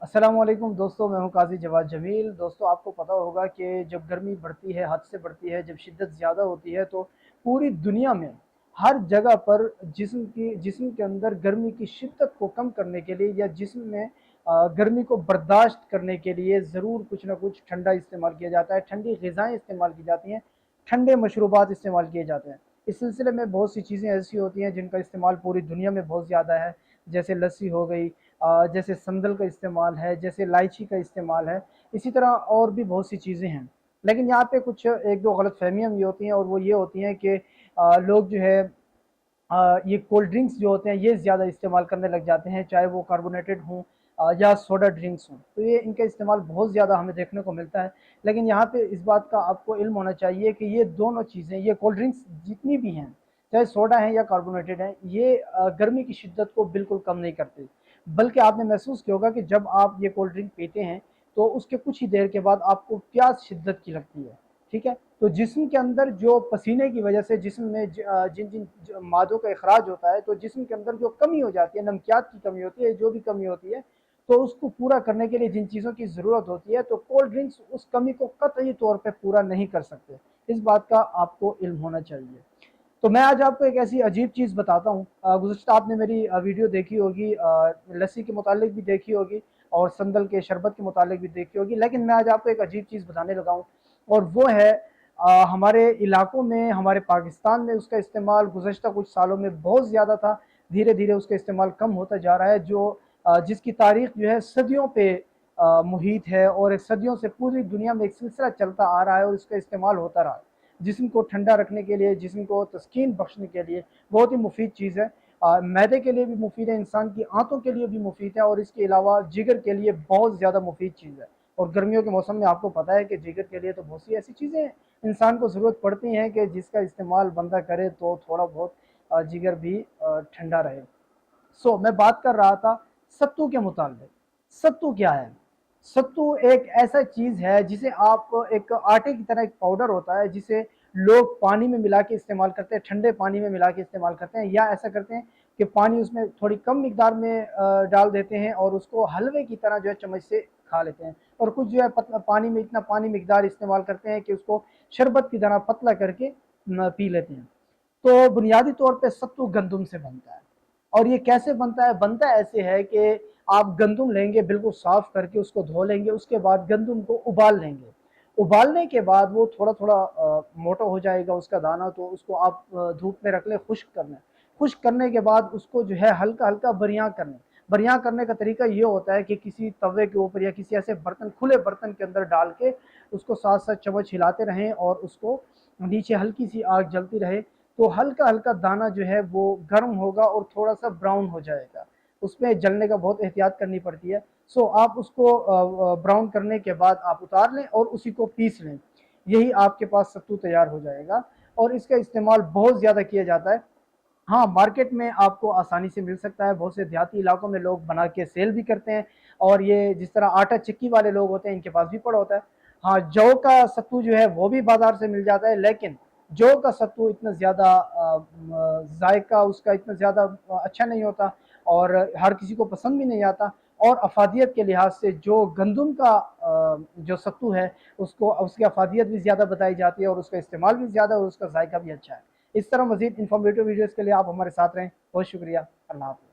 अस्सलाम वालेकुम दोस्तों, मैं हूं काजी जवाद जमील। दोस्तों, आपको पता होगा कि जब गर्मी बढ़ती है, हद से बढ़ती है, जब शिद्दत ज़्यादा होती है तो पूरी दुनिया में हर जगह पर जिस्म के अंदर गर्मी की शिद्दत को कम करने के लिए या जिस्म में गर्मी को बर्दाश्त करने के लिए ज़रूर कुछ ना कुछ ठंडा इस्तेमाल किया जाता है, ठंडी ग़िज़ाएँ इस्तेमाल की जाती हैं, ठंडे मशरूबात इस्तेमाल किए जाते हैं। इस सिलसिले में बहुत सी चीज़ें ऐसी होती हैं जिनका इस्तेमाल पूरी दुनिया में बहुत ज़्यादा है, जैसे लस्सी हो गई, जैसे संदल का इस्तेमाल है, जैसे इलायची का इस्तेमाल है, इसी तरह और भी बहुत सी चीज़ें हैं। लेकिन यहाँ पे कुछ 1-2 गलतफ़हमियाँ भी होती हैं और वो ये होती हैं कि लोग जो है ये कोल्ड ड्रिंक्स जो होते हैं ये ज़्यादा इस्तेमाल करने लग जाते हैं, चाहे वो कार्बोनेटेड हों या सोडा ड्रिंक्स हों। तो ये इनका इस्तेमाल बहुत ज़्यादा हमें देखने को मिलता है। लेकिन यहाँ पे इस बात का आपको इल्म होना चाहिए कि ये दोनों चीज़ें, ये कोल्ड ड्रिंक्स जितनी भी हैं, चाहे सोडा है या कार्बोनेटेड हैं, ये गर्मी की शिद्दत को बिल्कुल कम नहीं करते। बल्कि आपने महसूस किया होगा कि जब आप ये कोल्ड ड्रिंक पीते हैं, तो उसके कुछ ही देर के बाद आपको प्यास शिद्दत की लगती है, ठीक है? तो जिस्म के अंदर जो पसीने की वजह से जिस्म में जिन-जिन मादों का इखराज होता है, तो जिस्म के अंदर जो कमी हो जाती है, नमकियात की कमी होती है, जो भी कमी होती है, तो उसको पूरा करने के लिए जिन चीज़ों की ज़रूरत होती है, तो कोल्ड ड्रिंक्स उस कमी को कतई तौर पे पूरा नहीं कर सकते। इस बात का आपको इल्म होना चाहिए। तो मैं आज आपको एक ऐसी अजीब चीज़ बताता हूँ। गुज़श्ता आपने मेरी वीडियो देखी होगी, लस्सी के मुतालिक भी देखी होगी और संदल के शरबत के मुतालिक भी देखी होगी, लेकिन मैं आज आपको एक अजीब चीज़ बताने लगा हूँ और वो है हमारे इलाकों में, हमारे पाकिस्तान में उसका इस्तेमाल गुज़श्ता कुछ सालों में बहुत ज़्यादा था। धीरे-धीरे उसका इस्तेमाल कम होता जा रहा है, जो जिसकी तारीख़ जो है सदियों पे मुहित है और सदियों से पूरी दुनिया में एक सिलसिला चलता आ रहा है और इसका इस्तेमाल होता रहा है। जिस्म को ठंडा रखने के लिए, जिस्म को तस्कीन बख्शने के लिए बहुत ही मुफीद चीज़ है। मैदे के लिए भी मुफीद है, इंसान की आँतों के लिए भी मुफीद है और इसके अलावा जिगर के लिए बहुत ज़्यादा मुफीद चीज़ है। और गर्मियों के मौसम में आपको पता है कि जिगर के लिए तो बहुत सी ऐसी चीज़ें इंसान को ज़रूरत पड़ती हैं कि जिसका इस्तेमाल बंदा करे तो थोड़ा बहुत जिगर भी ठंडा रहे। मैं बात कर रहा था सत्तू के मुताल्लिक। सत्तू क्या है? सत्तू एक ऐसा चीज़ है जिसे आप, एक आटे की तरह एक पाउडर होता है जिसे लोग पानी में मिला के इस्तेमाल करते हैं, ठंडे पानी में मिला के इस्तेमाल करते हैं या ऐसा करते हैं कि पानी उसमें थोड़ी कम मिकदार में डाल देते हैं और उसको हलवे की तरह जो है चम्मच से खा लेते हैं। और कुछ जो है पतला पानी में इतना पानी मिकदार इस्तेमाल करते हैं कि उसको शरबत की तरह पतला करके पी लेते हैं। तो बुनियादी तौर पे सत्तू गंदुम से बनता है। और ये कैसे बनता है? बनता ऐसे है कि आप गंदुम लेंगे, बिल्कुल साफ करके उसको धो लेंगे, उसके बाद गंदुम को उबाल लेंगे। उबालने के बाद वो थोड़ा-थोड़ा मोटा हो जाएगा उसका दाना, तो उसको आप धूप में रख लें, खुश्क कर लें। खुश्क करने के बाद उसको जो है हल्का-हल्का बरियाँ कर लें। बरियाँ करने का तरीका ये होता है कि किसी तवे के ऊपर या किसी ऐसे बर्तन, खुले बर्तन के अंदर डाल के उसको साथ-साथ चम्मच हिलाते रहें और उसको नीचे हल्की-सी आग जलती रहे, तो हल्का-हल्का दाना जो है वो गर्म होगा और थोड़ा-सा ब्राउन हो जाएगा। उसमें जलने का बहुत एहतियात करनी पड़ती है। आप उसको ब्राउन करने के बाद आप उतार लें और उसी को पीस लें। यही आपके पास सत्तू तैयार हो जाएगा और इसका इस्तेमाल बहुत ज़्यादा किया जाता है। हाँ, मार्केट में आपको आसानी से मिल सकता है, बहुत से देहाती इलाकों में लोग बना के सेल भी करते हैं और ये जिस तरह आटा चिक्की वाले लोग होते हैं, इनके पास भी पड़ा होता है। हाँ, जौ का सत्तू जो है वो भी बाज़ार से मिल जाता है, लेकिन जौ का सत्तू इतना ज़्यादा जायका उसका इतना ज़्यादा अच्छा नहीं होता और हर किसी को पसंद भी नहीं आता और अफ़ादियत के लिहाज से जो गंदुम का जो सत्तू है, उसको उसकी अफ़ादियत भी ज़्यादा बताई जाती है और उसका इस्तेमाल भी ज़्यादा और उसका जायका भी अच्छा है। इस तरह मज़ीद इन्फॉर्मेटिव वीडियोज़ के लिए आप हमारे साथ रहें। बहुत शुक्रिया। अल्लाह हाफ़िज़।